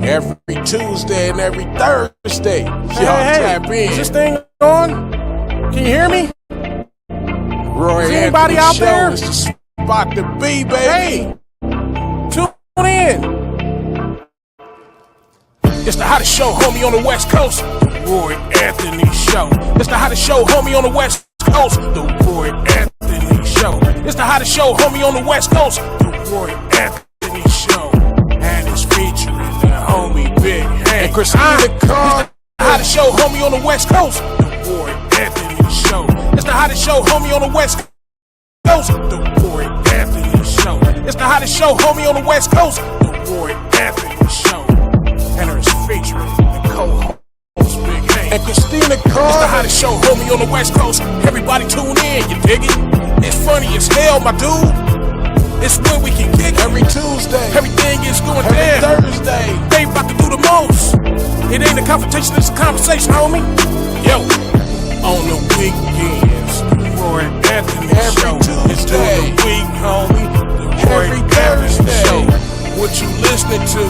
Every Tuesday and every Thursday. Y'all tap in. Is this thing on? Can you hear me? Roy Is anybody Anthony out Show there? is the spot to be, baby. Hey, tune in. It's the hottest show, homie, on the West Coast. The Roy Anthony Show. It's the hottest show, homie, on the West Coast. The Roy Anthony Show. It's the hottest show, homie, on the West Coast. The Roy Anthony Show. And it's featuring the homie Big Hank and Cristina Anderson. The hottest show, homie, on the West Coast. The Roy Anthony Show. It's the hottest show, homie, on the West Coast. The Roy Anthony Show. It's the hottest show, homie, on the West Coast. The Roy Anthony Show. And it's featuring the co-host Big Hank and Cristina Anderson. It's the hottest show, homie, on the West Coast. Everybody tune in, you dig it? It's funny as hell, my dude. It's where we can kick every Tuesday. Everything is going down. Thursday. They about to do the most. It ain't a confrontation, it's a conversation, homie. Yo, on the weekends, the Roy Anthony Show. It's during the week, homie. The Roy Anthony Show. What you listening to?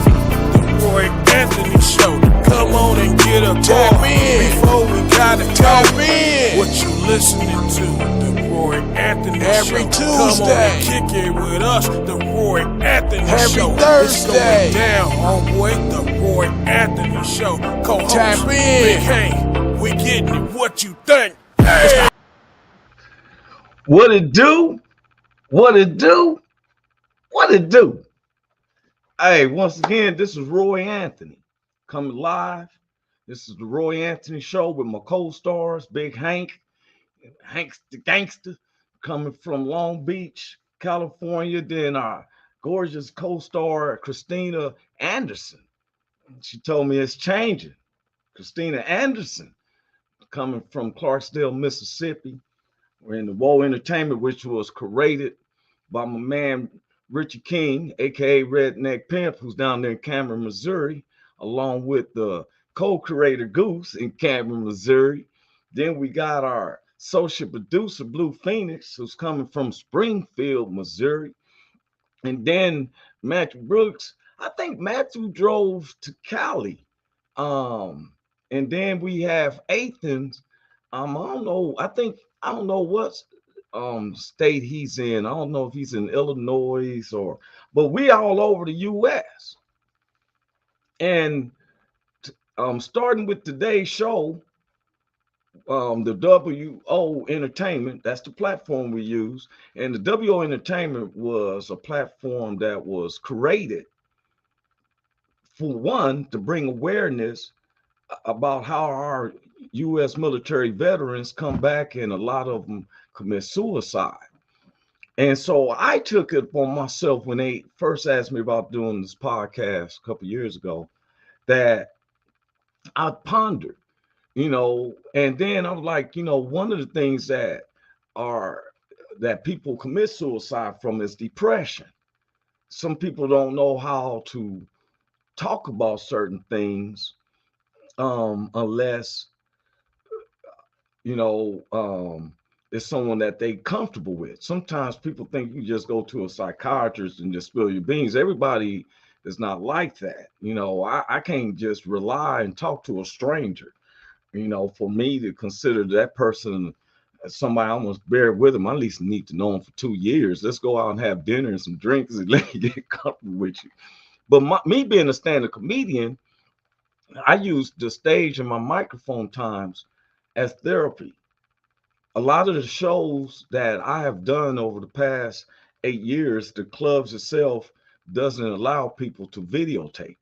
The Roy Anthony Show. Come on and get a tap in before we gotta tap in. What you listening to? The Roy Anthony Show. Every Tuesday. Come on and kick it with us. The Roy Anthony Show. Every Thursday. It's going down, homeboy. The Roy Anthony Show. Co-host tap in. Big Hank. We getting it. What you think? Hey. What it do? What it do? What it do? Hey, once again, this is Roy Anthony coming live. This is the Roy Anthony Show with my co-stars, Big Hank, Hank's the Gangster, coming from Long Beach, California. Then our gorgeous co-star, Cristina Anderson. She told me it's changing. Cristina Anderson, coming from Clarksdale, Mississippi. We're in the Woe Entertainment, which was created by my man Richie King, aka Redneck Pimp, who's down there in Cameron, Missouri, along with the co-creator Goose in Cameron, Missouri. Then we got our social producer Blue Phoenix, who's coming from Springfield, Missouri. And then Matthew Brooks, I think Matthew drove to Cali. And then we have Athens. I don't know. I don't know what state he's in. I don't know if he's in Illinois but we all over the U.S. And starting with today's show, the WO Entertainment, that's the platform we use. And the WO Entertainment was a platform that was created for one, to bring awareness about how our U.S. military veterans come back and a lot of them commit suicide. And so I took it upon myself when they first asked me about doing this podcast a couple of years ago, that I pondered, and then I was like, one of the things that people commit suicide from is depression. Some people don't know how to talk about certain things unless it's someone that they comfortable with. Sometimes people think you just go to a psychiatrist and just spill your beans. Everybody is not like that. I can't just rely and talk to a stranger. For me to consider that person as somebody I almost bear with them, I at least need to know them for 2 years. Let's go out and have dinner and some drinks and let me get comfortable with you. But me being a stand-up comedian, I use the stage and my microphone times as therapy. A lot of the shows that I have done over the past 8 years, the clubs itself doesn't allow people to videotape.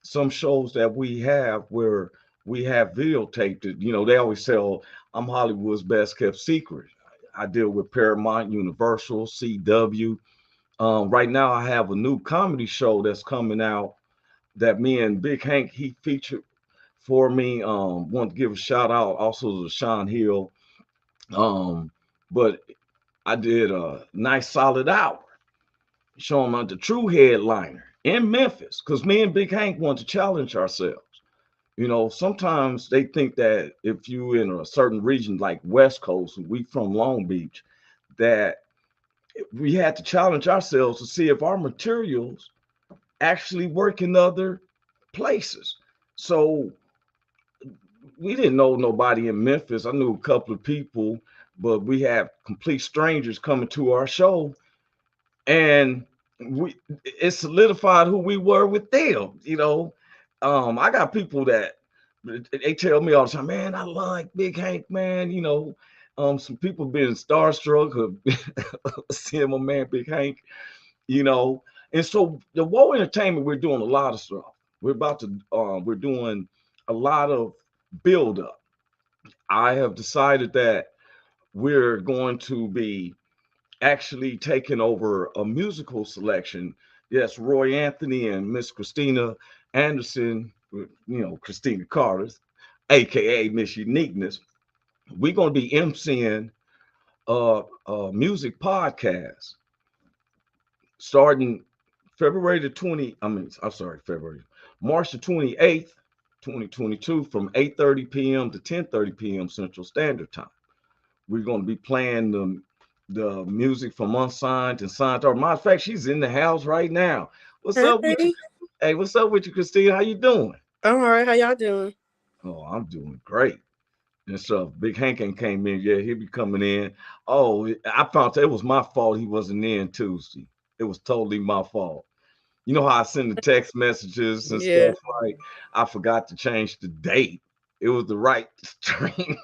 Some shows that we have where we have videotaped it, they always say, oh, I'm Hollywood's best kept secret. I deal with Paramount, Universal, CW. Right now I have a new comedy show that's coming out that me and Big Hank, he featured for me. Want to give a shout out also to Sean Hill. But I did a nice solid hour showing them the true headliner in Memphis, because me and Big Hank want to challenge ourselves. Sometimes they think that if you in a certain region like West Coast, and we from Long Beach, that we had to challenge ourselves to see if our materials actually work in other places. So we didn't know nobody in Memphis. I knew a couple of people, but we had complete strangers coming to our show, and we it solidified who we were with them. I got people that they tell me all the time, man, I like Big Hank, man. Some people been starstruck of seeing my man Big Hank. you know. And so the Woe Entertainment, we're doing a lot of stuff. We're doing a lot of build up. I have decided that we're going to be actually taking over a musical selection. Yes, Roy Anthony and Miss Cristina Anderson, Christina Carter's, aka Miss Uniqueness. We're going to be emceeing a music podcast starting February the 20, I mean, I'm sorry, February, March the 28th, 2022, from 8:30 p.m. to 10:30 p.m. Central Standard Time. We're going to be playing the music from Unsigned and Signed Art. Matter of fact, she's in the house right now. What's up with you? Hey, Hey, what's up with you, Christina? How you doing? I'm all right. How y'all doing? Oh, I'm doing great. And so Big Hank ain't came in. Yeah, he'll be coming in. Oh, I found out it was my fault he wasn't in Tuesday. It was totally my fault. You know how I send the text messages and Yeah. stuff, like I forgot to change the date. It was the right string.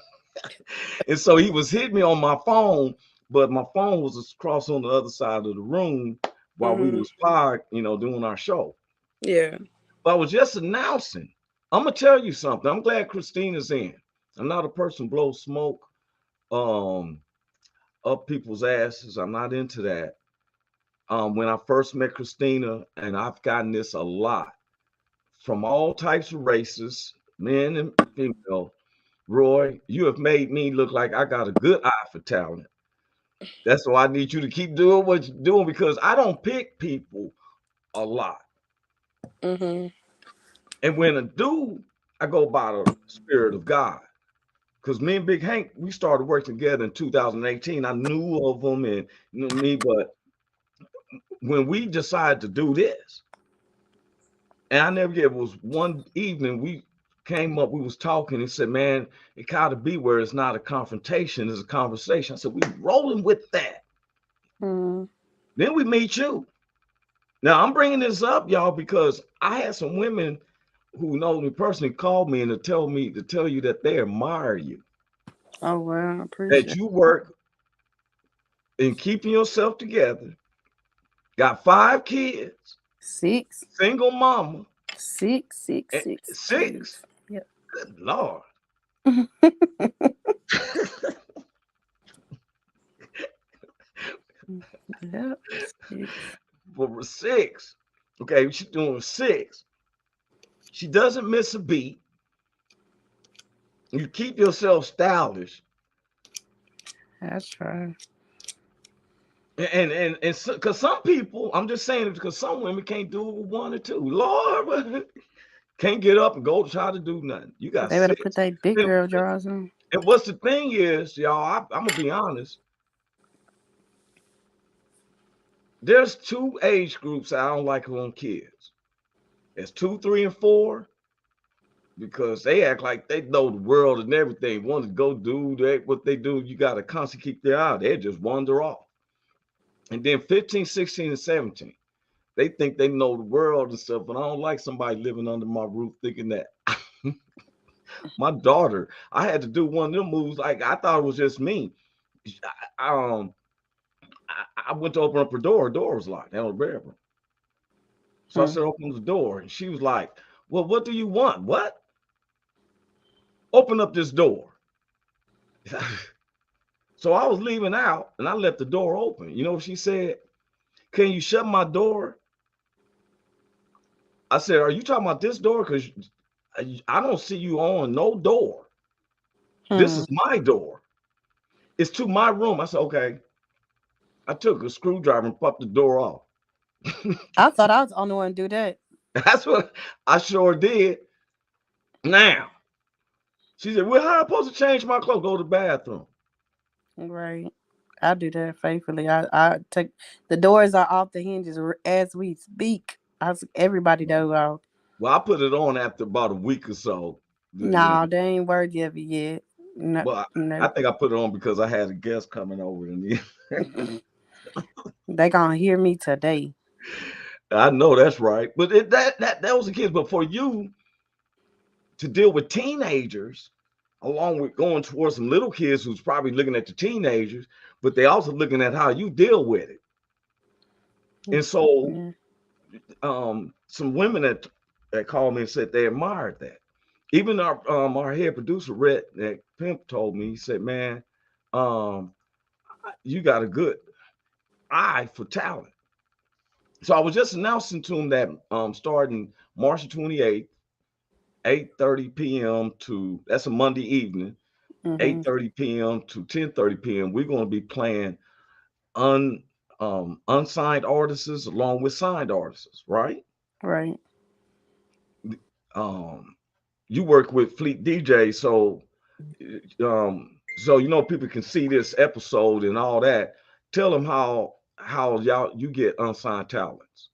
And so he was hitting me on my phone, but my phone was across on the other side of the room while we Hmm. was doing our show. Yeah. But I was just announcing. I'm gonna tell you something. I'm glad Christina's in. I'm not a person blow smoke um up people's asses. I'm not into that. When I first met Christina, and I've gotten this a lot from all types of races, men and female. Roy, you have made me look like I got a good eye for talent. That's why I need you to keep doing what you're doing, because I don't pick people a lot. Mhm. And when I do, I go by the spirit of God. Because me and Big Hank, we started working together in 2018. I knew of him and me, but when we decided to do this, and I never get, it was one evening we came up, we was talking and said, man, it gotta be where it's not a confrontation, it's a conversation. I said, we rolling with that. Mhm. Then we meet you. Now I'm bringing this up, y'all, because I had some women who know me personally call me and to tell you that they admire you, Oh well, I that appreciate. you work in keeping yourself together, got 5 kids, Six, single mama, six, six, and six six. kids. Yep. Good Lord. Yep. Six. For six. Okay, she's doing six. She doesn't miss a beat. You keep yourself stylish. That's right. And because some people, I'm just saying it because some women can't do it with one or two. Lord, can't get up and go try to do nothing. You got They better put six. their big And, girl drawers on. and what's the thing is, y'all, I'm gonna be honest. There's two age groups I don't like on kids. It's 2, 3, and 4, because they act like they know the world and everything. Want to go do what they do. You got to constantly keep their eye. They just wander off. And then 15, 16, and 17. They think they know the world and stuff, but I don't like somebody living under my roof thinking that. My daughter, I had to do one of them moves. Like I thought it was just me. I, um, I went to open up her door. Her door was locked down the bedroom. So I Hmm. said, open the door, and she was like, "Well, what do you want? What? Open up this door." So I was leaving out, and I left the door open. You know what she said? Can you shut my door? I said, are you talking about this door? Because I don't see you on no door. This Hmm. is my door. It's to my room. I said, okay. I took a screwdriver and popped the door off. I thought I was the only one to do that. That's what I sure did. Now, she said, well, how am I supposed to change my clothes? Go to the bathroom. Right. I do that faithfully. I take the doors are off the hinges as we speak. Everybody does off. Well, I put it on after about a week or so. You know, No, they ain't worthy of it yet. No, well, I no. think I put it on because I had a guest coming over, and They gonna hear me today. I know that's right. But that was the kids. But for you to deal with teenagers, along with going towards some little kids who's probably looking at the teenagers, but they also looking at how you deal with it. And so, Yeah. some women that called me and said they admired that. Even our head producer, Red, that Pimp, told me, he said, "Man, um, you got a good eye for talent." So I was just announcing to him that starting March 28th, 8:30 p.m. to that's a Monday evening, Mhm. 8:30 p.m. to 10:30 p.m. We're going to be playing un unsigned artists along with signed artists, right? Right. Um, you work with Fleet DJ, so people can see this episode and all that. Tell them how y'all you get unsigned talents.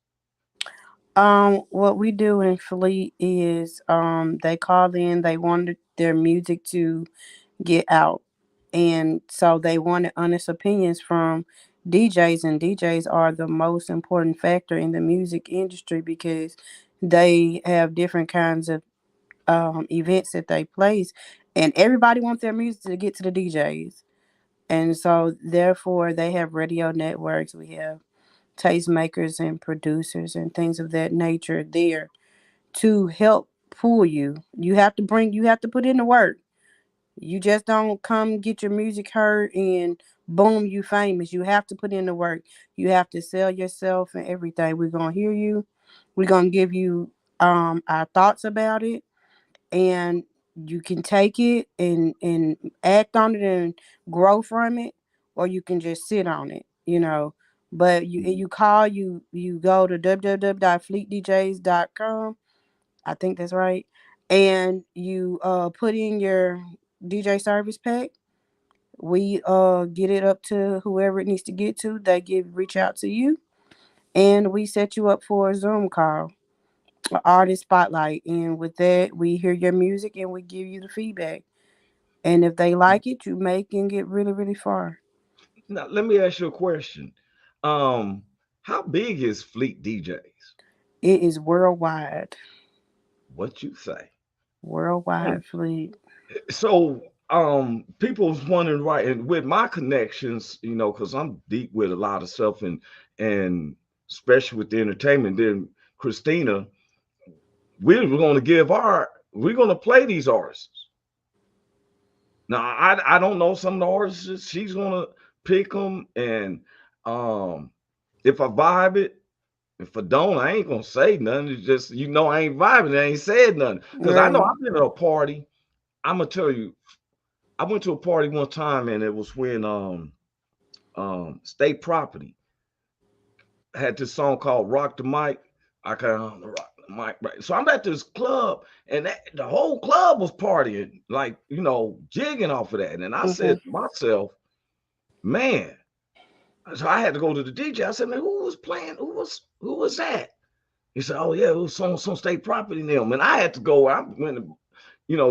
What we do in Fleet is they call in, they wanted their music to get out. And so they wanted honest opinions from DJs, and DJs are the most important factor in the music industry because they have different kinds of events that they place, and everybody wants their music to get to the DJs. And so therefore they have radio networks, we have tastemakers and producers and things of that nature there to help pull you. You have to put in the work. You just don't come get your music heard and boom, you famous. You have to put in the work. You have to sell yourself and everything. We're gonna hear you. We're gonna give you our thoughts about it, and you can take it and act on it and grow from it, or you can just sit on it, you know. But you call, you go to www.fleetdjs.com. I think that's right. And you put in your DJ service pack. We get it up to whoever it needs to get to. They reach out to you, and we set you up for a Zoom call, an artist spotlight. And with that, we hear your music and we give you the feedback. And if they like it, you make and get really, really far. Now, let me ask you a question. Um, how big is Fleet DJs? It is worldwide, What you say? And worldwide fleet. so, people's wondering, right? And with my connections, because I'm deep with a lot of stuff, and especially with the entertainment. Then Christina, we're going to play these artists. Now, I don't know some of the artists. She's going to pick them, and um, if I vibe it. If I don't, I ain't gonna say nothing. It's just I ain't vibing. I ain't said nothing because I know Right. I've been at a party. I'm gonna tell you, I went to a party one time and it was when State Property had this song called "Rock the Mic." I kind of rock the mic, right? So I'm at this club and the whole club was partying, like jigging off of that. And I Mhm. said to myself, man. So I had to go to the DJ. I said, man, who was playing? Who was that? He said, "Oh yeah, it was some State Property now." And I had to go. I went to,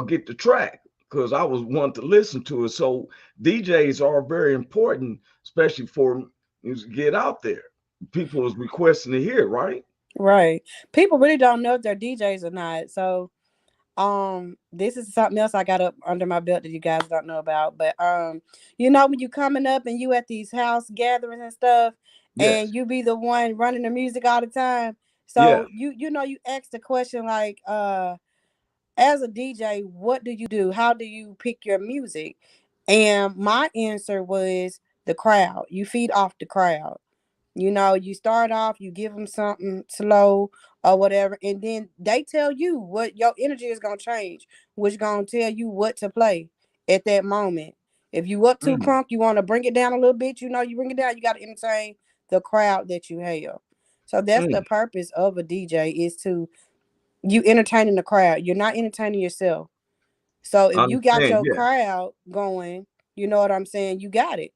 get the track because I was wanting to listen to it. So DJs are very important, especially for music to get out there. People was requesting to hear, right? Right. People really don't know if they're DJs or not. So this is something else I got up under my belt that you guys don't know about. But when you coming up and you at these house gatherings and stuff, and Yes. you be the one running the music all the time. Yeah. So you ask the question like, as a DJ, what do you do? How do you pick your music? And my answer was the crowd. You feed off the crowd. You start off, you give them something slow or whatever, and then they tell you what your energy is gonna change, which gonna tell you what to play at that moment. If you up too Mm, crunk, you want to bring it down a little bit. You bring it down. You got to entertain the crowd that you have. So that's the mm. purpose of a DJ is to you entertaining the crowd. You're not entertaining yourself. So I if you got understand. your Yeah. crowd going, you know what I'm saying. You got it.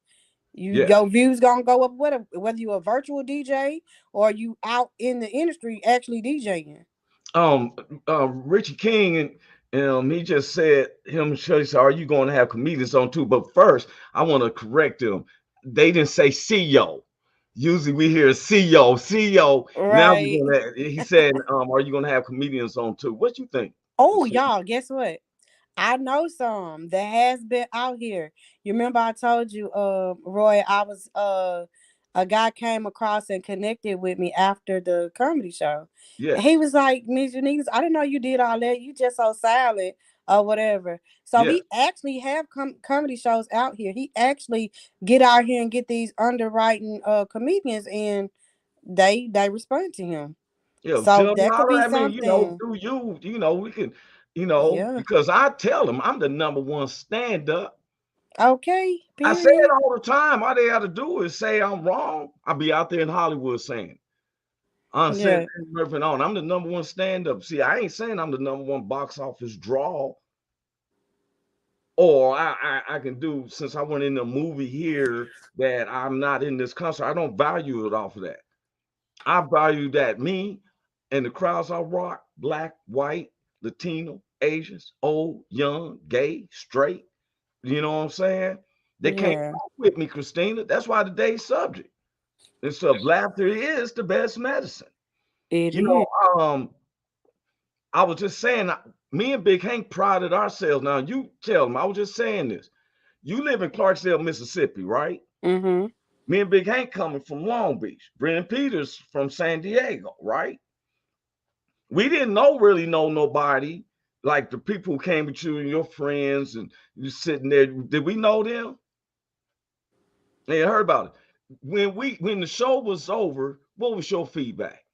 Yeah. Your views gonna go up whether you a virtual DJ or you out in the industry actually DJing. um Richie King and he just said him and Shirley said, are you going to have comedians on too? But first, I want to correct them. They didn't say CEO. Usually we hear CEO, CEO. Now Right. we're gonna. He said, are you going to have comedians on too? What you think, Oh, Christine? y'all, guess what? I know some that has been out here. You remember I told you, Roy, I was a guy came across and connected with me after the comedy show. And he Yes, was like, Miss Janice, I didn't know you did all that. You just so silent or whatever. So yes. he actually have comedy shows out here. He actually get out here and get these underwriting comedians and they respond to him. Yeah, So tell them that could how to. be I mean, something. do we can, Yeah. because I tell them I'm the number one stand up. Okay, I say it period. all the time. All they have to do is say I'm wrong. I'll be out there in Hollywood saying, I'm saying Yeah. Murphy on. I'm the number one stand up. See, I ain't saying I'm the number one box office draw, or I can do since I went in a movie here that I'm not in this concert. I don't value it off of that. I value that me and the crowds I rock, black, white, Latino, Asians, old, young, gay, straight. You know what I'm saying? They can't Yeah. fuck with me, Christina. That's why today's subject. And so laughter is the best medicine. It You is. know, I was just saying, me and Big Hank prided ourselves. Now you tell them, I was just saying this. You live in Clarksdale, Mississippi, right? Mm-hmm. Me and Big Hank coming from Long Beach. Brennan Peters from San Diego, right? We didn't really know nobody like the people who came with you and your friends and you sitting there. Did we know them? They heard about it. When the show was over, what was your feedback?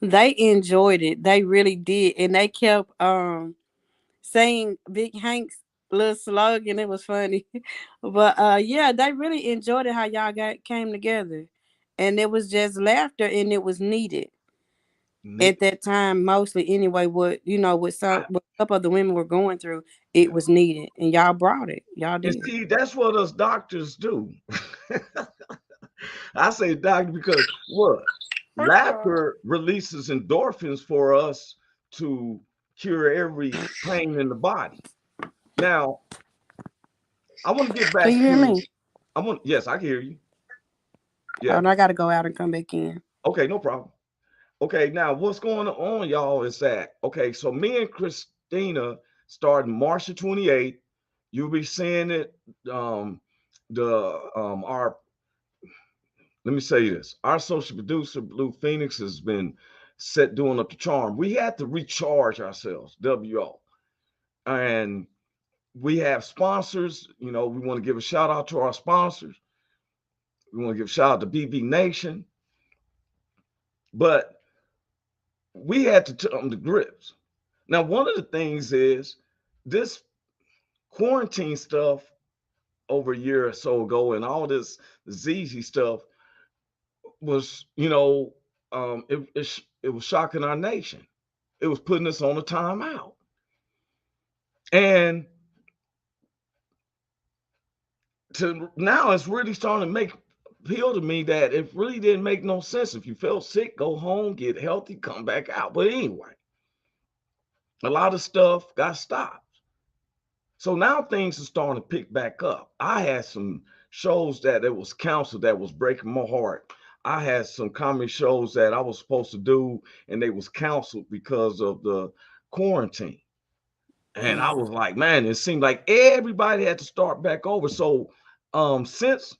They enjoyed it. They really did. And they kept saying Big Hank's little slogan. It was funny. But yeah, they really enjoyed it how y'all got came together. And it was just laughter and it was needed at that time, mostly anyway, what a couple of the women were going through, it was needed. And y'all brought it. Y'all And did. see, that's what us doctors do. I say doctor because what? Laughter releases endorphins for us to cure every pain in the body. Now, I want to get Can back you hear to me? yes, I can hear you. Oh, Yeah. and I gotta go out and come back in. Okay, no problem. Okay, now what's going on, y'all, is that okay, so me and Christina starting March the 28th. You'll be seeing it. The our let me say this. Our social producer, Blue Phoenix, has been set doing up the charm. We had to recharge ourselves, WO. And we have sponsors. We want to give a shout out to our sponsors. We want to give a shout out to BB Nation. But we had to tell them the grips. Now, one of the things is this quarantine stuff over a year or so ago and all this ZZ stuff was, it was shocking our nation. It was putting us on a timeout. And to now it's really starting to make appeal to me that it really didn't make no sense. If you felt sick, go home, get healthy, come back out. But anyway, a lot of stuff got stopped. So now things are starting to pick back up. I had some shows that it was canceled that was breaking my heart. I had some comedy shows that I was supposed to do and they was canceled because of the quarantine. And I Yeah. was like, man, it seemed like everybody had to start back over. So since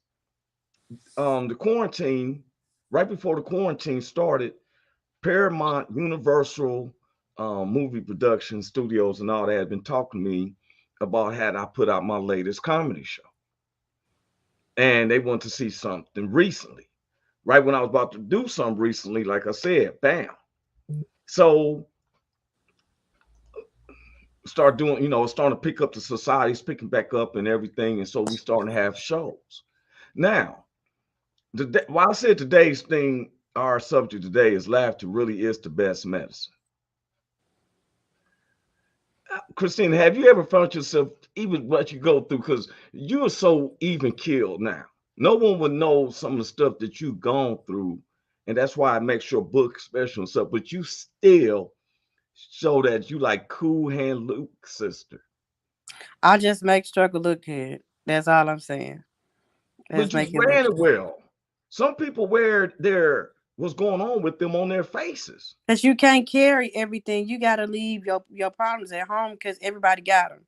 the quarantine, right before the quarantine started, Paramount, Universal, movie production studios, and all that had been talking to me about had I put out my latest comedy show, and they want to see something recently. Right when I was about to do something recently, like I said, bam. So start doing, starting to pick up the society's picking back up and everything, and so we starting to have shows. Now, why I said today's thing, our subject today is laughter really is the best medicine. Christina, have you ever felt yourself even what you go through? Because you are so even killed now. No one would know some of the stuff that you've gone through. And that's why it makes your book special and stuff. But you still show that you like Cool Hand Luke, sister. I just make struggle look good. That's all I'm saying. But Let's you make it look wearing it good. well. Some people wear their what's going on with them on their faces. Cause you can't carry everything. You gotta leave your problems at home because everybody got them.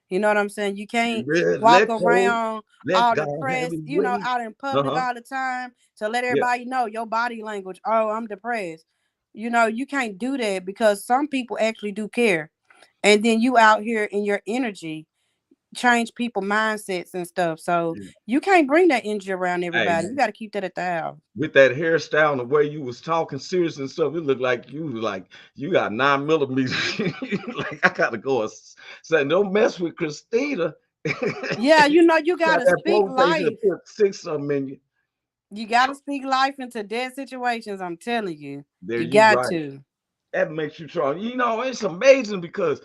You know what I'm saying? You can't walk Let go, around let all God have depressed, his you know, way. out in public Uh-huh. all the time to let Yeah. everybody know your body language. Oh, I'm depressed. You know, you can't do that because some people actually do care. And then you out here in your energy change people mindsets and stuff. So Yeah. you can't bring that energy around Hey, everybody. You got to keep that at the house. with that hairstyle and the way you was talking serious and stuff, it looked like you was like you got 9 millimeters. Like I gotta go. Say, don't mess with Christina. Yeah, you know, you got Got to that speak bold face and life. put six of them in you. You got to speak life into dead situations. I'm telling you. There You you got right. to. That makes you strong. You know, it's amazing because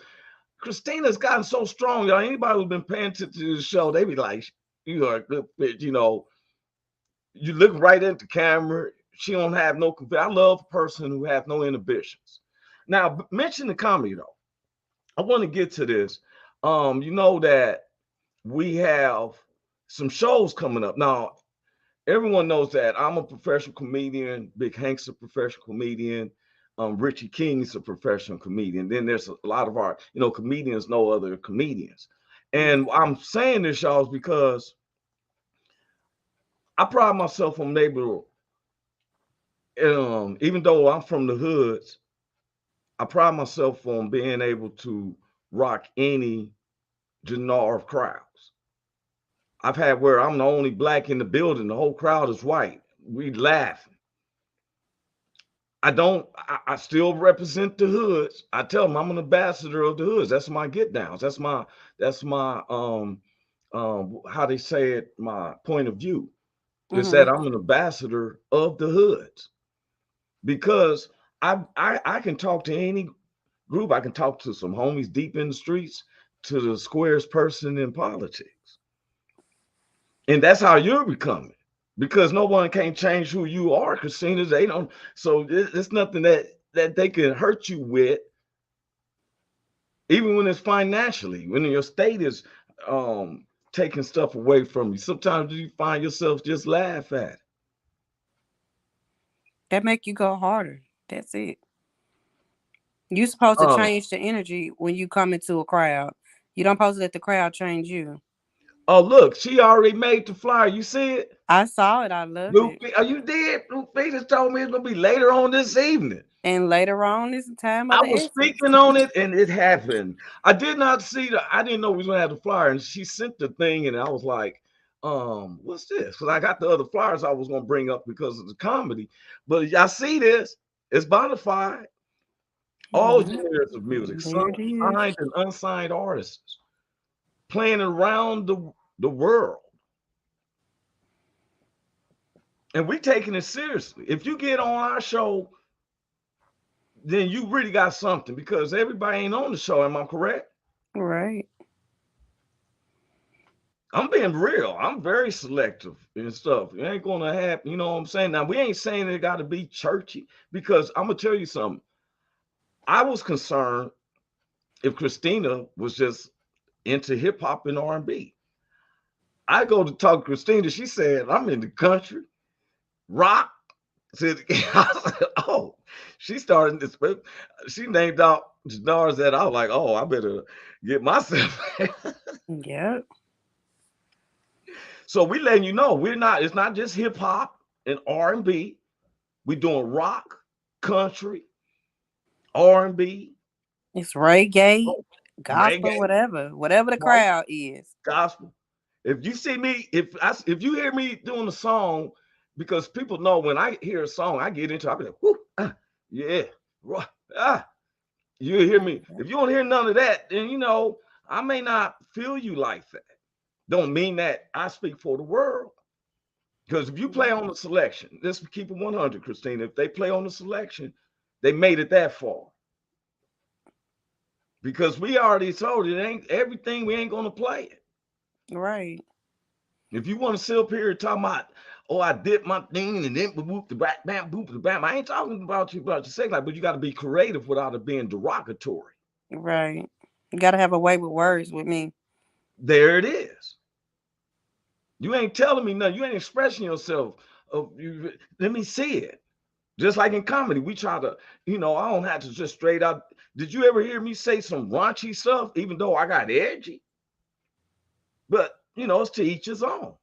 Christina's gotten so strong, y'all. Anybody who's been paying attention to the show, they be like, "You are a good fit." You know, you look right at the camera. She don't have no. I love a person who have no inhibitions. Now, mention the comedy though. I want to get to this. You know that we have some shows coming up now. Everyone knows that I'm a professional comedian. Big Hank's a professional comedian. Richie King's a professional comedian. Then there's a lot of our, comedians know other comedians. And I'm saying this, y'all, is because I pride myself on able, even though I'm from the hoods, I pride myself on being able to rock any genre of crowds. I've had where I'm the only black in the building, the whole crowd is white. We laugh. I still represent the hoods. I tell them I'm an ambassador of the hoods. That's my get downs. That's my how they say it, my point of view. Is Hmm. that I'm an ambassador of the hoods because I can talk to any group. I can talk to some homies deep in the streets to the squarest person in politics. And that's how you're becoming. Because no one can change who you are, Christina. They don't. So it's nothing that they can hurt you with, even when it's financially. When your state is taking stuff away from you, sometimes you find yourself just laugh at it. That make you go harder. That's it. You supposed to Um, change the energy when you come into a crowd. You don't supposed to let the crowd change you. oh look, she already made the flyer. You see it? I saw it. I love it. Luffy, are you dead? Luffy just told me it's gonna be later on this evening. And later on, it's the time of I the was essence. speaking on it and it happened. I did not see I didn't know we was gonna have the flyer. And she sent the thing and I was like, what's this? Because I got the other flyers I was gonna bring up because of the comedy. But y'all see this, it's bona fide. All Mhm. genres of music, There some it is. signed and unsigned artists playing around the world. And we taking it seriously. If you get on our show, then you really got something because everybody ain't on the show. Am I correct? Right. I'm being real. I'm very selective and stuff. It ain't gonna happen. You know what I'm saying? Now we ain't saying it got to be churchy because I'm gonna tell you something. I was concerned if Christina was just into hip hop and R&B. I go to talk to Christina. She said I'm in the country, rock. Said, I said, oh, she started this. She named out genres that I was like, oh, I better get myself. Yep. So we letting you know we're not. It's not just hip hop and R&B. We doing rock, country, R&B, It's reggae, gospel, reggae, whatever the crowd is. gospel. If you see me, if you hear me doing a song, because people know when I hear a song, I get into. I be like, whoo, yeah, ah. You hear me? If you don't hear none of that, then I may not feel you like that. Don't mean that I speak for the world. Because if you play on the selection, let's keep it 100, Christina. If they play on the selection, they made it that far. Because we already told you it ain't everything we ain't gonna play it. Right. If you want to sit up here and talk about, oh, I did my thing and then boop the back, bam, boop the bam. I ain't talking about your sex life, but you got to be creative without it being derogatory. Right. You gotta have a way with words with me. There it is. You ain't telling me nothing. You ain't expressing yourself. Let me see it. Just like in comedy, we try to, I don't have to just straight out. Did you ever hear me say some raunchy stuff, even though I got edgy? But, it's to each his own.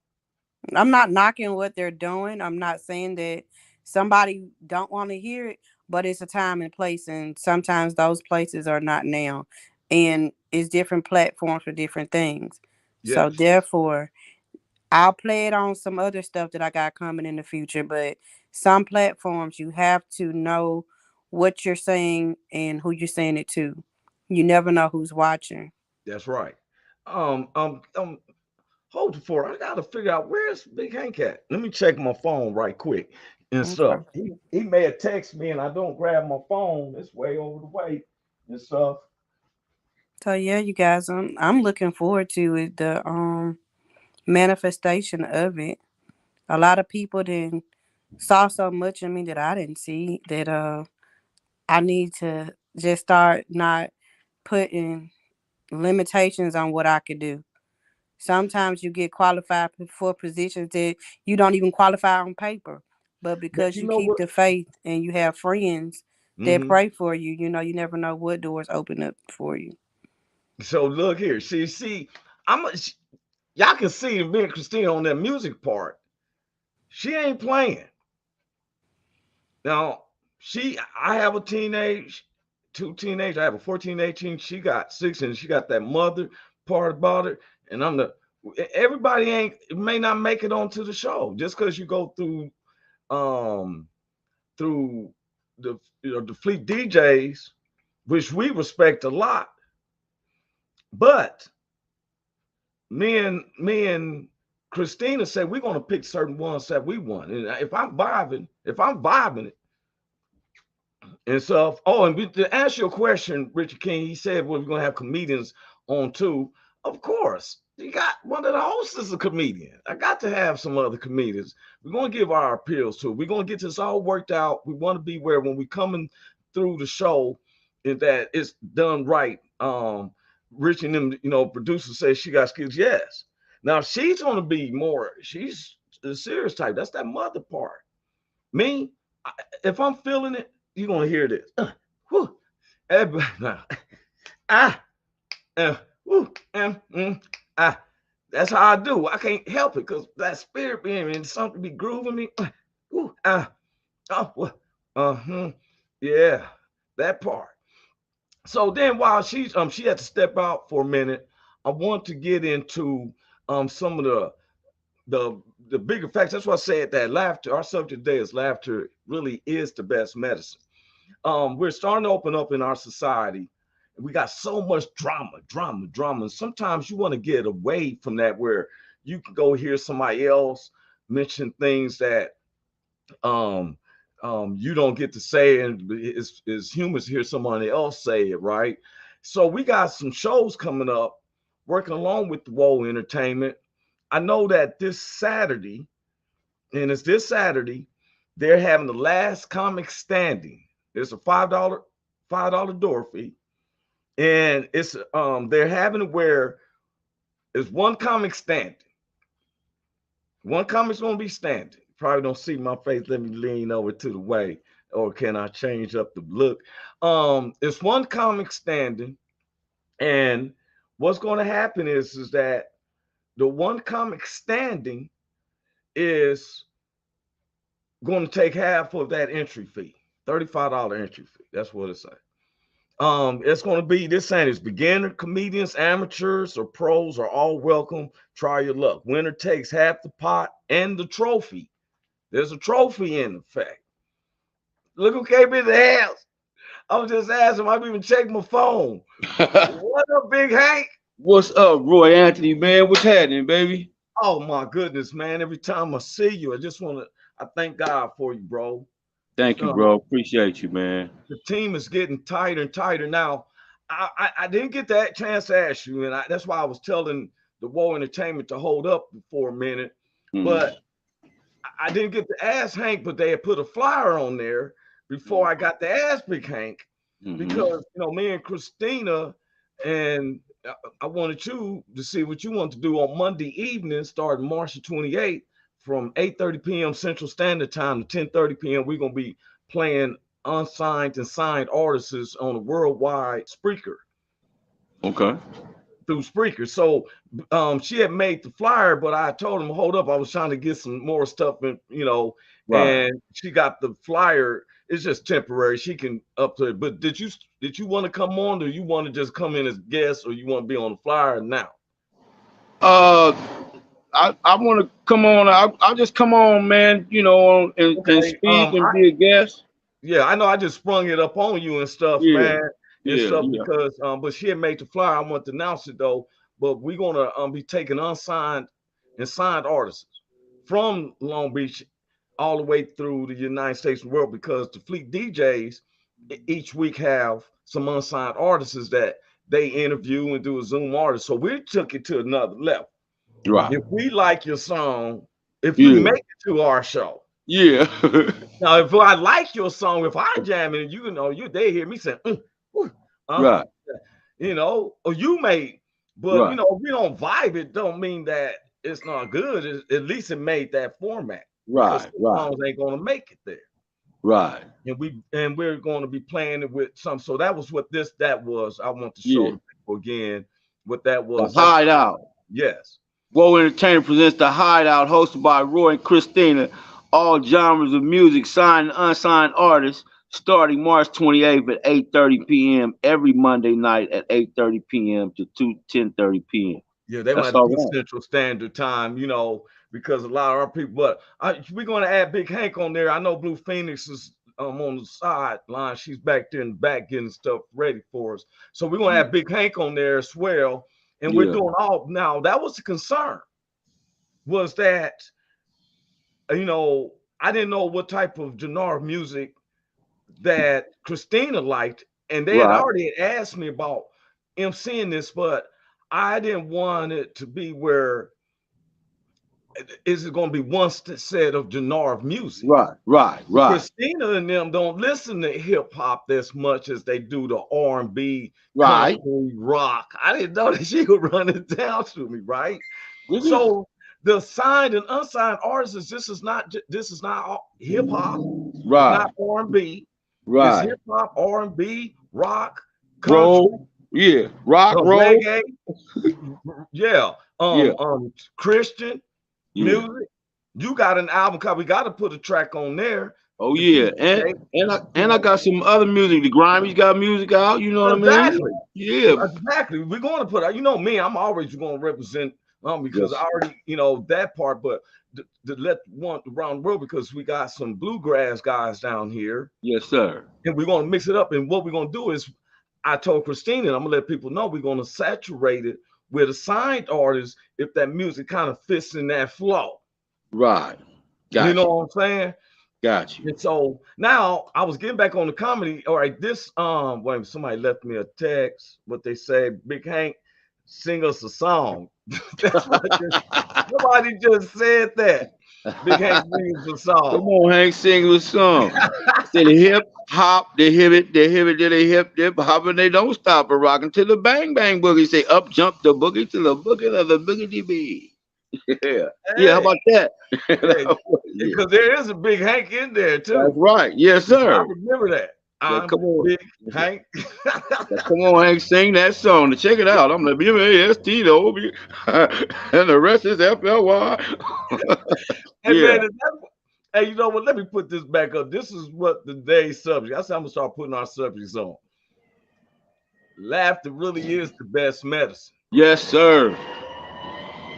I'm not knocking what they're doing. I'm not saying that somebody don't want to hear it, but it's a time and place, and sometimes those places are not now, and it's different platforms for different things. So Yes, therefore, I'll play it on some other stuff that I got coming in the future, but some platforms you have to know what you're saying and who you're saying it to. You never know who's watching. that's right. Um, um, um, Hold it for. I gotta figure out where's Big Hank at. Let me check my phone right quick and stuff. Okay. He may have texted me and I don't grab my phone. It's way over the way and stuff. So yeah, you guys, I'm looking forward to it. The manifestation of it. A lot of people didn't saw so much in me that I didn't see that I need to just start not putting limitations on what I could do. Sometimes you get qualified for positions that you don't even qualify on paper. But But because you you know keep what? the faith and you have friends that Hmm. pray for you, you never know what doors open up for you. So look here. See, I'm a, y'all can see me and Christina on that music part. She ain't playing. Now, I have a teenage, two teenage. I have a 14, 18. She got six, and she got that mother part about it. And everybody ain't may not make it onto the show just because you go um through the fleet DJs, which we respect a lot. But me and Christina said we're gonna pick certain ones that we want. And if I'm vibing it. And so, to answer your question, Richard King, he said, well, we're going to have comedians on too. Of course, you got one of the hosts is a comedian. I got to have some other comedians. We're going to give our appeals to it. We're going to get this all worked out. We want to be where when we coming through the show, and that it's done right. Rich and them, producer says she got skills. Yes. Now she's going to be more. She's the serious type. That's that mother part. Me, if I'm feeling it, you're gonna hear this. Whew, everybody, ah, uh, whew, ah. That's how I do. I can't help it because that spirit being in something be grooving me. Whew, oh, yeah, that part. So then, while she had to step out for a minute, I want to get into some of the the bigger facts. That's why I said that laughter. Our subject today is laughter. Really is the best medicine. We're starting to open up in our society. We got so much drama. And sometimes you want to get away from that where you can go hear somebody else mention things that um, you don't get to say, and it's humorous to hear somebody else say it, right? So we got some shows coming up, working along with the Woe Entertainment. I know that this Saturday, and it's this Saturday, they're having the last comic standing. It's a $5 door fee, and it's they're having it where it's one comic standing. One comic's gonna be standing. Probably don't see my face. Let me lean over to the way, or can I change up the look? It's one comic standing, and what's going to happen is that the one comic standing is going to take half of that entry fee, $35 entry fee. That's what it says. It's going to be this saying is beginner comedians, amateurs, or pros are all welcome. Try your luck. Winner takes half the pot and the trophy. There's a trophy in effect. Look who came in the house. I was just asking. I've even checked my phone. What up, Big Hank? What's up, Roy Anthony, man? What's happening, baby? Oh my goodness, man! Every time I see you, I just want to. I thank God for you, bro. Thank you, Um, bro. Appreciate you, man. the team is getting tighter and tighter now. I didn't get that chance to ask you, and that's why I was telling the Woe Entertainment to hold up for a minute. Mm. But I didn't get to ask Hank, but they had put a flyer on there before I got to ask Big Hank, because me and Cristina, and I wanted you to see what you want to do on Monday evening, starting March the 28th, from 8:30 p.m. Central Standard Time to 10:30 p.m. We're gonna be playing unsigned and signed artists on a worldwide Spreaker. Okay. Through Spreaker. So she had made the flyer, but I told him, hold up, I was trying to get some more stuff in, Right. and she got the flyer. It's just temporary. She can up to it. But did you want to come on, or you want to just come in as guest, or you want to be on the flyer now? I want to come on. I'll just come on, man, and speak and be a guest. Yeah, I know I just sprung it up on you and stuff, Yeah. man, and Yeah. stuff, Yeah. because but she had made the flyer. I want to announce it though, but we're gonna be taking unsigned and signed artists from Long Beach all the way through the United States and world, because the Fleet DJs each week have some unsigned artists that they interview and do a Zoom artist. So we took it to another level. Right. If we like your song, if you make it to our show. Yeah. Now, if I like your song, if I jam it, they hear me saying, right. Or you made, but right. If we don't vibe, it don't mean that it's not good. At least it made that format. Right. Because songs ain't gonna make it there. Right. And we're going to be playing it with some. So that was what that was. I want to show people again what that was. The Hideout. Yes. Woe Entertainment presents The Hideout, hosted by Roy and Cristina. All genres of music, signed and unsigned artists, starting March 28th at 8:30 p.m. every Monday night at 8:30 p.m. to 10:30 p.m. Yeah, they might be Central Standard Time, because a lot of our people. But we're going to add Big Hank on there. I know Blue Phoenix is on the sideline. She's back there in the back getting stuff ready for us. So we're going to add Big Hank on there as well. And we're doing all now. That was the concern. Was that I didn't know what type of genre of music that Cristina liked, and they had already asked me about emceeing this, but I didn't want it to be where is it going to be one set of genre of music. Right. Cristina and them don't listen to hip hop as much as they do the R&B, right, country, rock. I didn't know that she would run it down to me, right? So the signed and unsigned artists, this is not hip hop, right? Not R&B, right? It's hip hop, R&B, rock, country, roll, rock, roll, reggae, Christian music. You got an album cover. We got to put a track on there. Oh yeah, and I got some other music. The Grimmy's got music out. You know what I mean? Yeah, exactly. We're going to put out. Me, I'm always going to represent. Because I already, that part, but to let one around the world, because we got some bluegrass guys down here. Yes, sir. And we're going to mix it up. And what we're going to do is, I told Cristina, and I'm going to let people know, we're going to saturate it with a signed artist if that music kind of fits in that flow. Right. Gotcha. You know what I'm saying? Gotcha. And so now I was getting back on the comedy. All right, wait, somebody left me a text. What they say, Big Hank, sing us a song. That's what somebody just said that. Big Hank sings a song. Come on, Hank, sing a song. Say the hip hop, the hip, hip hop, and they don't stop a rocking to the bang bang boogie. Say up jump the boogie to the boogie of the boogie bee. Yeah, how about that? Because there is a Big Hank in there too. That's right. Yes, sir. I remember that. Come on, Big Hank. Come on, Hank, sing that song. Check it out. I'm the BMAST, and the rest is FLY. Hey, you know what? Let me put this back up. This is what today's subject. I said I'm gonna start putting our subjects on. Laughter really is the best medicine. Yes, sir.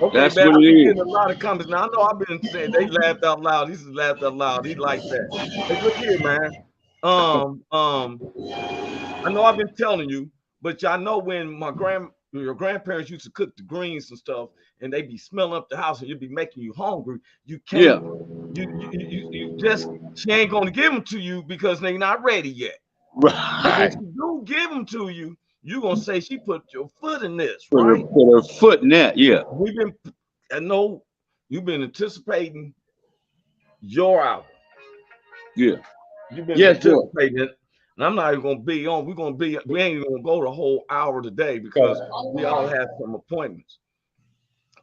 Okay, that's man, what I've it been is. getting a lot of comments. Now I know I've been saying they laughed out loud. He says laughed out loud. He likes that. Hey, look here, man. I know I've been telling you, but y'all know when your grandparents used to cook the greens and stuff, and they be smelling up the house, and you'd be making you hungry. You can't. You just she ain't gonna give them to you because they're not ready yet. Right. But if she do give them to you, you gonna say she put your foot in this, right? Put her foot in that, yeah. I know you've been anticipating your album. Yeah. You've been Yes, sir. participating, and I'm not even gonna be on. We ain't even gonna go the whole hour today because we all have some appointments.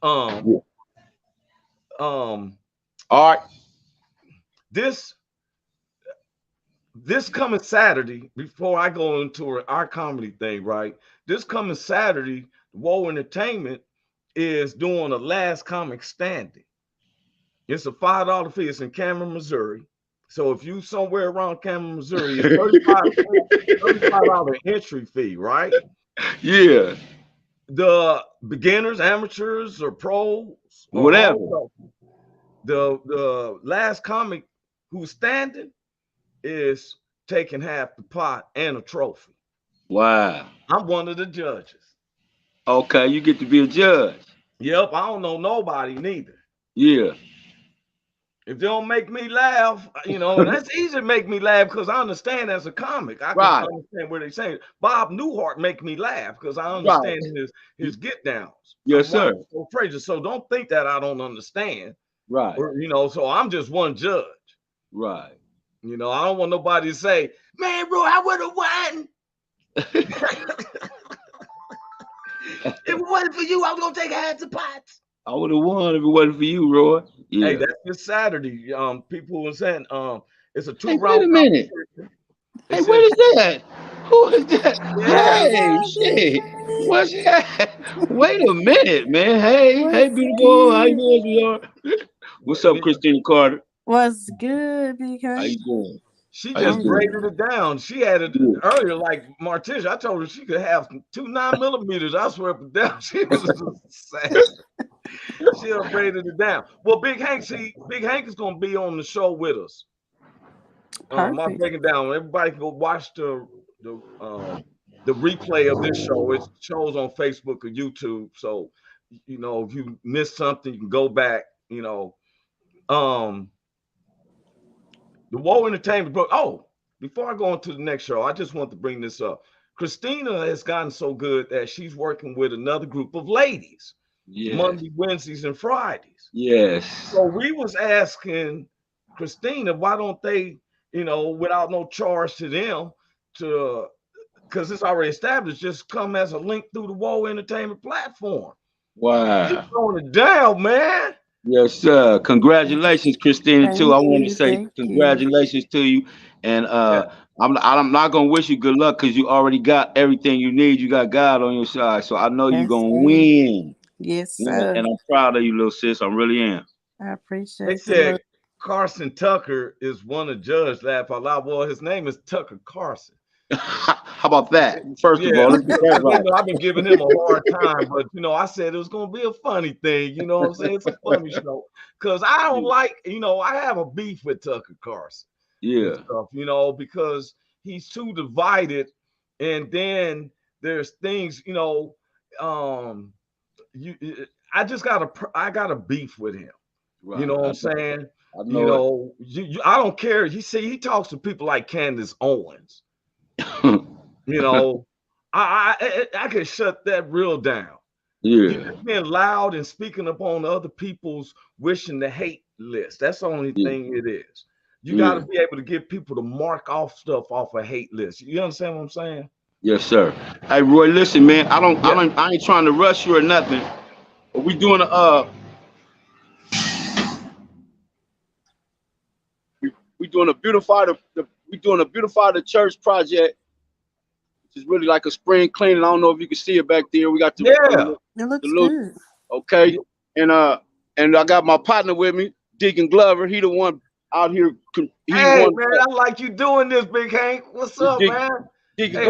Yeah. All right. This coming Saturday, before I go into our comedy thing, right? This coming Saturday, Woe Entertainment is doing a last comic standing. It's a $5 fee. It's in Cameron, Missouri. So if you somewhere around Cameron, Missouri, it's $35 entry fee, right? Yeah. The beginners, amateurs, or pros, or whatever. The last comic who's standing is taking half the pot and a trophy. Wow. I'm one of the judges. Okay, you get to be a judge. Yep, I don't know nobody neither. Yeah. If they don't make me laugh, and that's easy to make me laugh because I understand as a comic. I can understand what they're saying. Bob Newhart make me laugh because I understand his get downs. Yes, sir. So Frazier. So don't think that I don't understand. Right. Or, so I'm just one judge. Right. I don't want nobody to say, man, bro, I would have won. If it wasn't for you, I was gonna take half the pots. I would have won if it wasn't for you, Roy. Yeah. Hey, that's this Saturday. People were saying, it's a 2-round. Wait a minute. Hey, what is that? Who is that? Yeah. Hey, shit. What's that? Wait a minute, man. Hey, beautiful. How you doing, sweetheart? What's up, Christina Carter? What's good, Big Hank? How you doing? She just braided it down. She had it earlier, like Marticia. I told her she could have 2 9mm. I swear up and down. She was sad. She braided it down. Well, Big Hank is gonna be on the show with us. I'm breaking down. Everybody can go watch the replay of this show. It shows on Facebook or YouTube. So, if you missed something, you can go back. The Woe Entertainment book. Oh, before I go on to the next show, I just want to bring this up. Christina has gotten so good that she's working with another group of ladies. Yes. Monday, Wednesdays, and Fridays. Yes. So we was asking Christina, why don't they, without no charge to them, because it's already established, just come as a link through the Woe Entertainment platform. Wow. She's throwing it down, man. Yes, sir. Congratulations, Christina, too. I want to say congratulations to you. And I'm not gonna wish you good luck because you already got everything you need. You got God on your side. So I know you're gonna win. Yes, sir. And I'm proud of you, little sis. I really am. I appreciate it. They said Carson Tucker is one of Judge Laugh Out Loud. Well, his name is Tucker Carson. How about that? First of all, let's get that right. I've been giving him a hard time, but I said it was gonna be a funny thing. You know what I'm saying? It's a funny show. Cause I don't like, I have a beef with Tucker Carson. Yeah. Stuff, because he's too divided. And then there's things, I got a beef with him. Right. You know what I'm saying? I know I don't care. He talks to people like Candace Owens. I can shut that real down. Yeah. Being loud and speaking upon other people's wishing to hate list. That's the only thing it is. You got to be able to get people to mark off stuff off a hate list. You understand what I'm saying? Yes, sir. Hey, Roy, listen, man. I ain't trying to rush you or nothing. But we doing we doing a beautify the church project, which is really like a spring cleaning. I don't know if you can see it back there. We got it looks good. Okay, and I got my partner with me, Deacon Glover. He the one out here. Man, I like you doing this, Big Hank. What's up, man? Deacon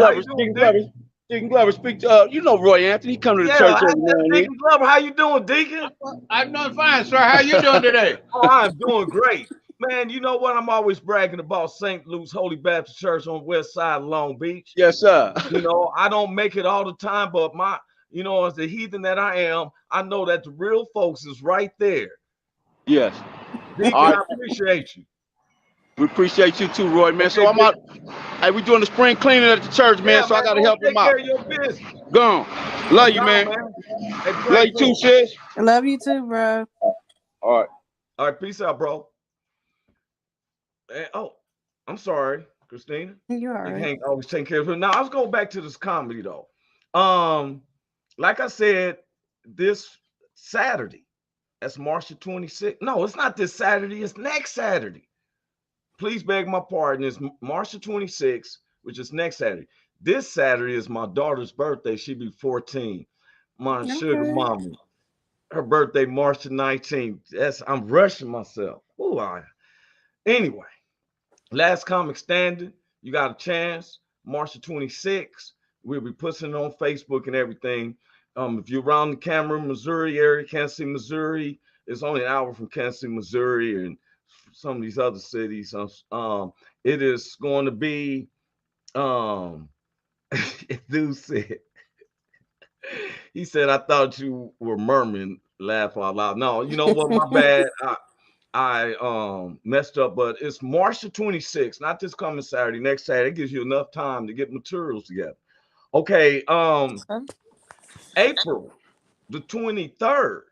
Glover, speak to Roy Anthony. He come to the church every now and then. Deacon Glover, how you doing, Deacon? I'm doing fine, sir. How you doing today? Oh, I'm doing great. Man, you know what? I'm always bragging about St. Luke's Holy Baptist Church on West Side of Long Beach. Yes, sir. I don't make it all the time, but as the heathen that I am, I know that the real folks is right there. Yes. Deacon, I appreciate you. We appreciate you too, Roy, man. So I'm out. Hey, we doing the spring cleaning at the church, man. So I gotta help him out. Take care of your business. Go on. Love you, man. Hey, love you too, sis. I love you too, bro. All right. All right. Peace out, bro. Oh, I'm sorry, Christina. You're all Big right. Hank always taking care of him. Now let's go back to this comedy though. Um, like I said, this Saturday, that's March the 26th. No, it's not this Saturday, it's next Saturday. Please beg my pardon. It's March the 26th, which is next Saturday. This Saturday is my daughter's birthday. She'll be 14. My sugar Okay. mama. Her birthday, March the 19th. I'm rushing myself. Anyway, last comic standing. You got a chance. March the 26th. We'll be putting it on Facebook and everything. If you're around the Cameron, Missouri area, Kansas City, Missouri, it's only an hour from Kansas City, Missouri, and some of these other cities. It is going to be. Um, dude said, he said, I thought you were murmuring, laugh out loud. No, you know what? My bad. I messed up, but it's March the 26th, not this coming Saturday, next Saturday. It gives you enough time to get materials together. Okay, April the 23rd,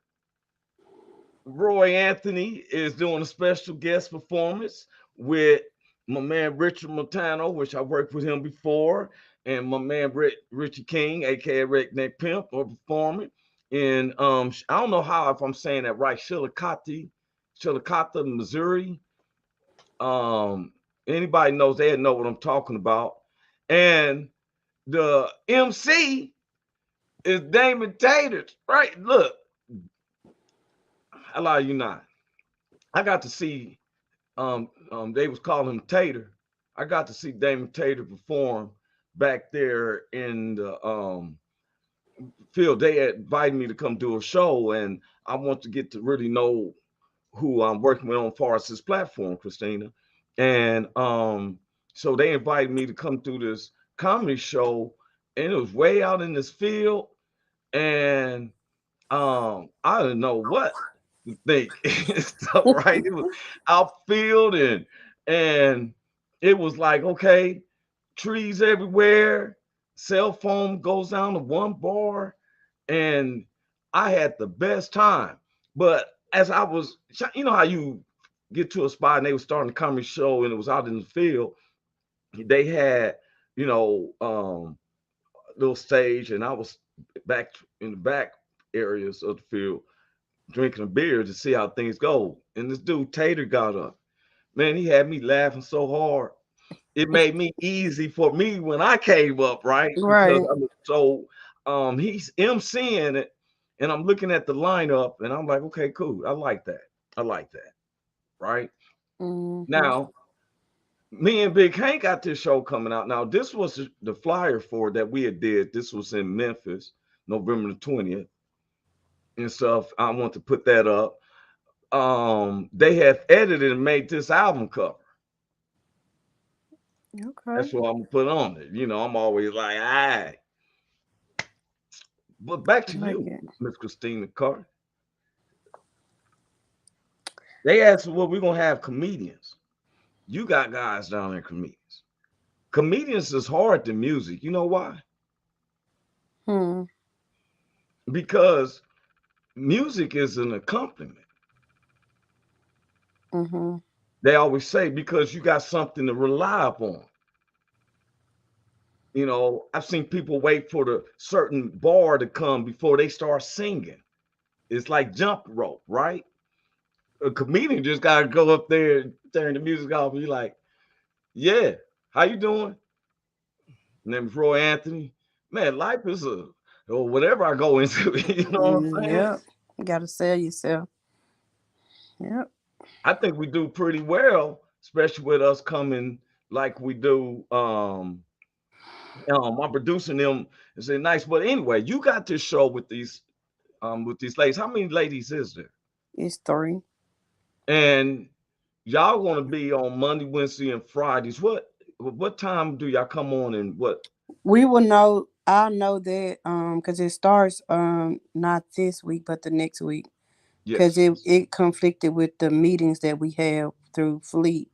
Roy Anthony is doing a special guest performance with my man Richard Montano, which I worked with him before, and my man Richie King, aka Redneck Pimp, are performing. And I don't know how if I'm saying that right, Chillicothe, Missouri. Anybody knows they know what I'm talking about. And the MC is Damon Taters, right? Look, I lie you not. I got to see they was calling him Tater. I got to see Damon Tater perform back there in the field. They had invited me to come do a show, and I want to get to really know who I'm working with on far as this platform, Christina. And so they invited me to come through this comedy show, and it was way out in this field, and I didn't know what to think and stuff, right? It was outfield and it was like, okay, trees everywhere, cell phone goes down to one bar, and I had the best time. But as I was, you know how you get to a spot and they were starting a comedy show and it was out in the field, they had, you know, little stage, and I was back in the back areas of the field drinking a beer to see how things go. And this dude Tater got up. Man, he had me laughing so hard. It made me easy for me when I came up, right? Because Right. I was so he's MCing it, and I'm looking at the lineup, and I'm like, okay, cool. I like that. I like that. Right Mm-hmm. now, me and Big Hank got this show coming out. Now, this was the flyer for that we had did. This was in Memphis, November the 20th and stuff. I want to put that up. They have edited and made this album cover. Okay. That's what I'm gonna put on it. You know, I'm always like, all right. But back I to like you, it. Miss Christina Carter. They asked, well, we're gonna have comedians. You got guys down there, comedians. Comedians is hard to music. You know why? Hmm. Because music is an accompaniment. Mm-hmm. They always say because you got something to rely upon. You know, I've seen people wait for the certain bar to come before they start singing. It's like jump rope, right? A comedian just gotta go up there and turn the music off and be like, yeah, how you doing? Name is Roy Anthony. Man, life is a or whatever I go into, you know what I'm saying? Yep. You gotta sell yourself. Yep. I think we do pretty well, especially with us coming like we do. I'm producing them and say nice. But anyway, you got this show with these ladies. How many ladies is there? It's 3. And y'all want to be on Monday, Wednesday, and Fridays. What time do y'all come on and what? We will know. I know that because it starts not this week but the next week because Yes, it conflicted with the meetings that we have through Fleet.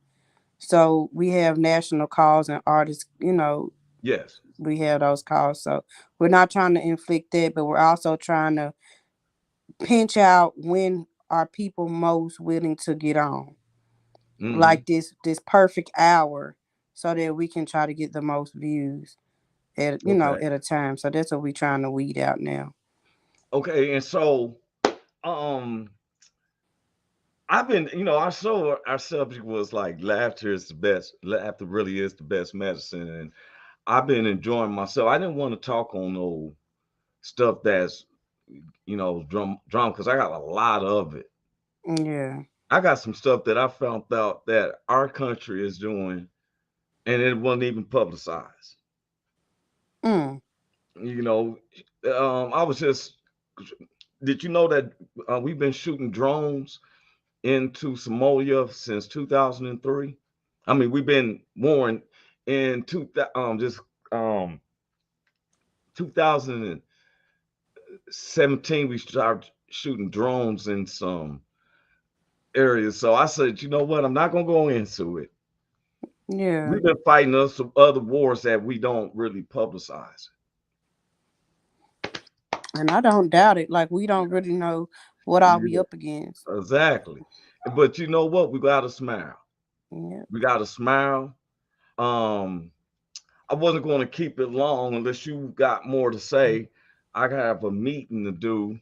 So we have national calls and artists. yes. We have those calls. So we're not trying to inflict that, but we're also trying to pinch out when are people most willing to get on. Mm-hmm. like this perfect hour, so that we can try to get the most views at Okay. at a time. So that's what we trying to weed out now. Okay. And so, um, I've been, our show, our subject was like laughter is the best. Laughter really is the best medicine, and I've been enjoying myself. I didn't want to talk on no stuff that's, drama because I got a lot of it. Yeah. I got some stuff that I found out that our country is doing, and it wasn't even publicized. Mm. You know, I was just. Did you know that we've been shooting drones into Somalia since 2003? I mean, we've been warned in just um 2017 we started shooting drones in some areas. So I said, you know what? I'm not gonna go into it. Yeah. We've been fighting some other wars that we don't really publicize. And I don't doubt it. Like, we don't really know what are we Yeah, up against. exactly. But you know what? We gotta smile. Yeah. We gotta smile. Um, I wasn't going to keep it long unless you got more to say. I have a meeting to do.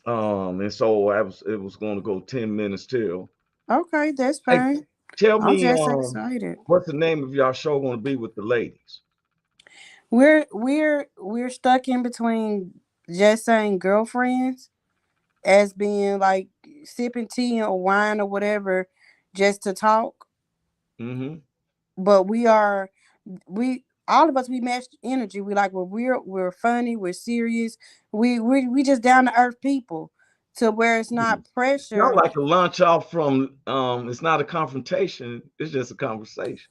And so it was going to go 10 minutes till. Okay, that's Hey, fine. tell I'm me just excited. what's the name of your show going to be with the ladies? We're stuck in between just saying girlfriends as being like sipping tea or wine or whatever just to talk. Mm-hmm. But we all of us, we match energy. We like, we're funny, we're serious, we just down to earth people, to where it's not Sound pressure. like a launch off from it's not a confrontation, it's just a conversation.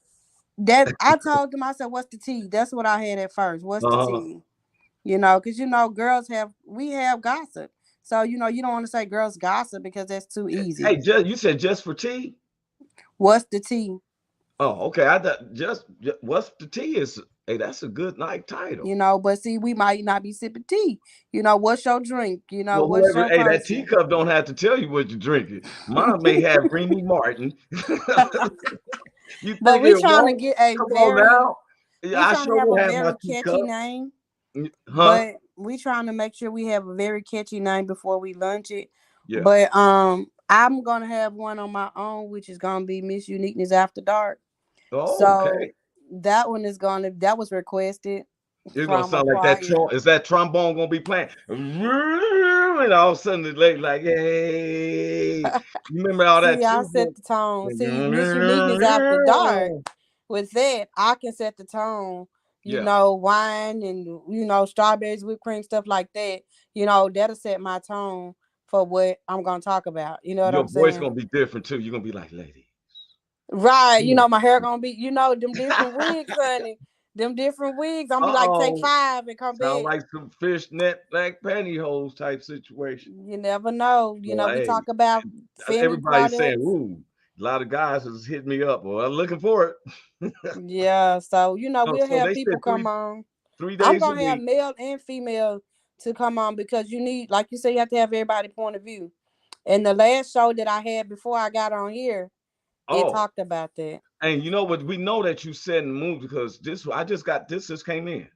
That I told them, I said, what's the tea? That's what I had at first. What's the Uh-huh. tea? Because girls we have gossip. So you don't want to say girls gossip because that's too easy. Hey, just you said just for tea? What's the tea? Oh, okay. I thought just what's the tea is hey, that's a good night title. But see, we might not be sipping tea. What's your drink? Well, What's whoever, your hey, that person? teacup don't have to tell you what you're drinking. Mine may have Remy Martin. You But think it won't? Come on now. Yeah, we I trying to sure have will a have my very teacup. catchy name. Huh? But we trying to make sure we have a very catchy name before we launch it. Yeah. But I'm gonna have one on my own, which is gonna be Miss Uniqueness After Dark. Oh, So okay. that was requested It's gonna from a sound like that. prior. Is that trombone gonna be playing? And all of a sudden the lady like, hey, you remember all that See, I too? set the tone. See, Miss Uniqueness After Dark. With that, I can set the tone. Yeah. Wine and strawberries, whipped cream, stuff like that. That'll set my tone for what I'm gonna talk about. You know what Your I'm voice saying? gonna be different too. You're gonna be like, lady. Right. Yeah. My hair gonna be, them different wigs, honey. Them different wigs. I'm gonna be like, take Uh-oh. 5 and come Sound back. like some fishnet black pantyhose type situation. You never know. Well, We hey, talk about family everybody's saying, products. ooh, a lot of guys is hitting me up. Well, I'm looking for it. Yeah. So, Oh, we'll so have they people said come on. three I'm days a gonna have week. male and female to come on, because you need, like you say, you have to have everybody point of view. And the last show that I had before I got on here, it Oh, talked about that. and you know what? We know that you said in the move because I just got this just came in.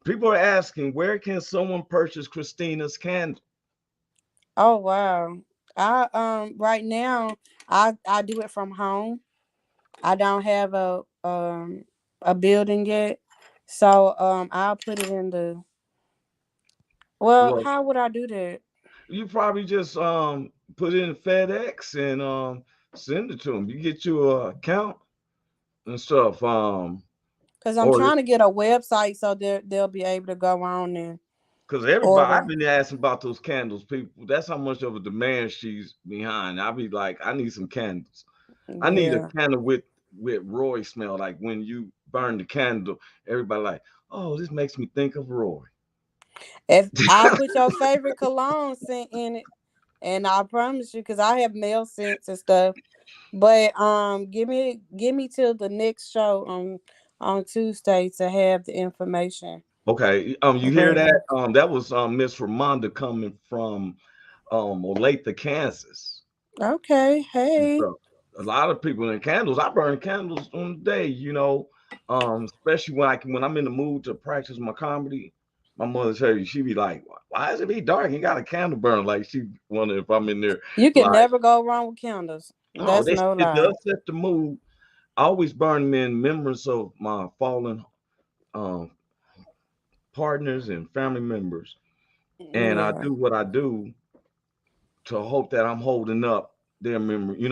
People are asking, where can someone purchase Christina's candle? Oh wow. I right now I do it from home. I don't have a building yet. So I'll put it in the, well, Well, how would I do that? you probably just put it in FedEx and send it to them. You get your account and stuff. Because I'm Or trying to get a website so they'll be able to go on and because everybody, I've order. been asking about those candles. People, that's how much of a demand she's behind. I'll be like, I need some candles. I need a Yeah. candle with Roy smell. Like when you burn the candle, everybody like, oh, this makes me think of Roy. If I'll put your favorite cologne scent in it, and I promise you, because I have male scents and stuff. But give me till the next show on Tuesday to have the information. Okay, you hear that? Ready. That was Miss Ramonda coming from Olathe, Kansas. Okay. And Hey. stuff. A lot of people in candles. I burn candles on the day, especially when I'm in the mood to practice my comedy. My mother tell you, she be like, "Why is it be dark? You got a candle burn." Like she wonder if I'm in there. You can Like, never go wrong with candles. oh, That's no it lie. does set the mood. I always burn them in remembrance of my fallen um, partners and family members, and I Yeah. do what I do to hope that I'm holding up their memory.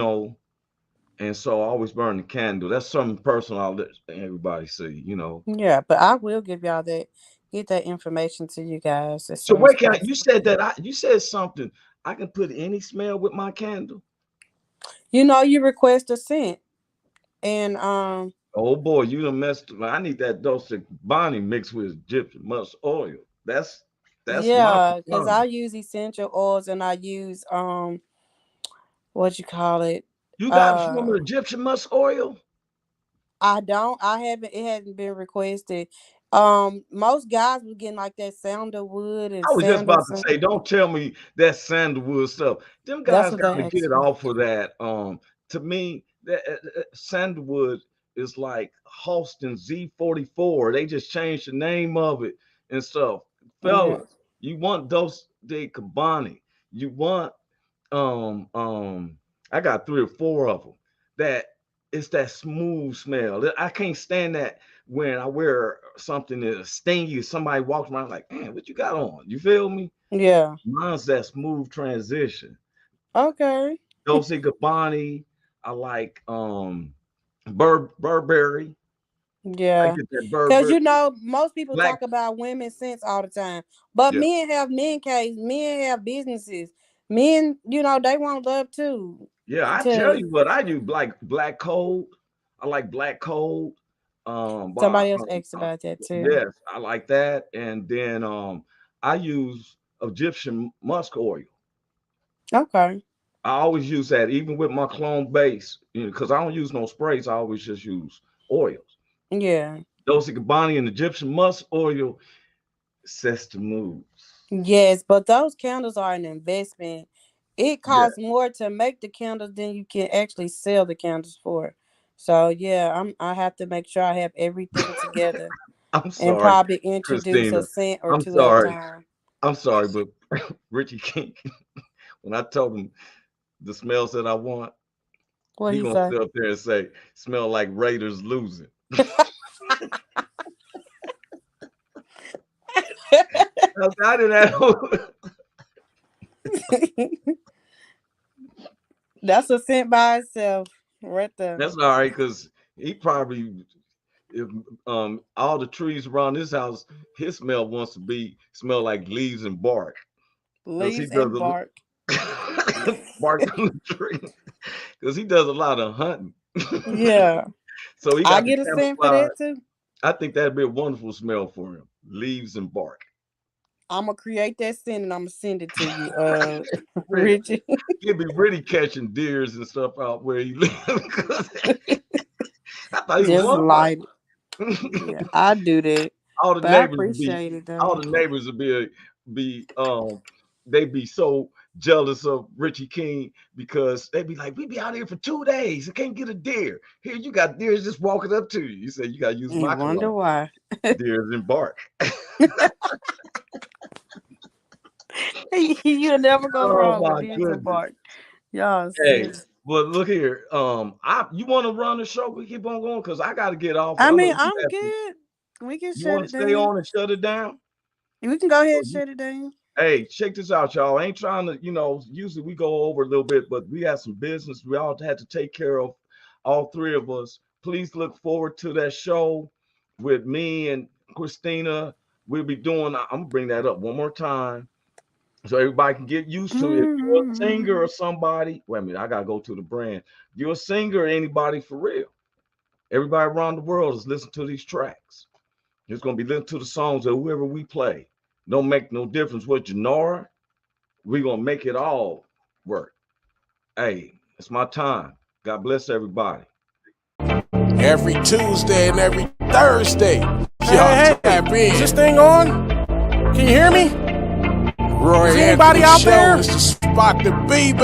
And so I always burn the candle. That's something personal I'll let everybody see. Yeah, but I will give y'all that, get that information to you guys as So soon as wait, you possible. said that you said something. I can put any smell with my candle. You request a scent, and Oh boy, you done messed. I need that dose of Bonnie mixed with Egyptian musk oil. That's my yeah, because I persona. use essential oils and I use what you call it? You got some Uh Egyptian musk oil? I haven't, it hasn't been requested. Most guys were getting like that sandalwood and I was just about to sandals. say, don't tell me that sandalwood stuff. Them That's guys what got they to asked get for. off of that. To me, that sandalwood is like Halston Z44. They just changed the name of it and stuff. Yeah. Fellas, you want Dos de Cabani. You want I got 3 or 4 of them. That it's that smooth smell. I can't stand that when I wear something that's stingy. Somebody walks around like, man, what you got on? You feel me? Yeah. Mine's that smooth transition. Okay. Dolce Gabbani. I like Burberry. I Yeah. get that Because Burberry most people black. talk about women's scents all the time. But Yeah. men have men caves, men have businesses. Men, they want love too. Yeah, I tell To you what, I use black cold. I like black cold. By somebody else asked about that too. yes, I like that. And then I use Egyptian musk oil. Okay. I always use that, even with my clone base, because I don't use no sprays. I always just use oils. Yeah. Dolce Gabbani and Egyptian musk oil sets the mood. Yes, but those candles are an investment. It Yeah, costs more to make the candles than you can actually sell the candles for. So yeah, I have to make sure I have everything together I'm and sorry, probably introduce a Christina. scent or I'm two at a sorry. time. I'm sorry, but Richie King, when I told him the smells that I want, What he he gonna say? sit up there and say, "Smell like Raiders losing." I didn't have. That's a scent by itself, right there. That's all right, because he probably, if all the trees around his house, his smell wants to smell like leaves and bark, because he Leaves does and bark. bark on the tree, because he does a lot of hunting. Yeah, So he I got the get a scent for camouflage. that too. I think that'd be a wonderful smell for him. Leaves and bark. I'm gonna create that scent and I'm gonna send it to you, Really, Richie. he'd be really catching deers and stuff out where he lives. I thought he was Just one light it. of Yeah, I do that, all the but I neighbors would be appreciate it all though. the neighbors would be they'd be so jealous of Richie King, because they'd be like, we be out here for 2 days and can't get a deer. Here you got deers just walking up to you. You said you gotta use You my wonder cologne. why. Deers and bark. You'll never go Oh wrong with my beans and goodness. bark. Y'all Hey, silly. well, look here. You want to run the show? We keep on going because I got to get off. I I know mean, you I'm have to. good. We can You shut want it to stay down. on and shut it down? We can go ahead So and shut it down. hey, check this out, y'all. I ain't trying to, usually we go over a little bit, but we have some business we all had to take care of, all 3 of us. Please look forward to that show with me and Christina. We'll be doing, I'm going to bring that up one more time so everybody can get used to it. If you're a singer or somebody, wait a minute, I got to go to the brand. If you're a singer or anybody for real, everybody around the world is listening to these tracks. It's going to be listening to the songs of whoever we play. Don't make no difference what genre. We're going to make it all work. Hey, it's my time. God bless everybody. Every Tuesday and every Thursday. Hey, Y'all tap in. is this thing on? Can you hear me? Roy Is anybody Anthony out Show there? is the spot to be, baby.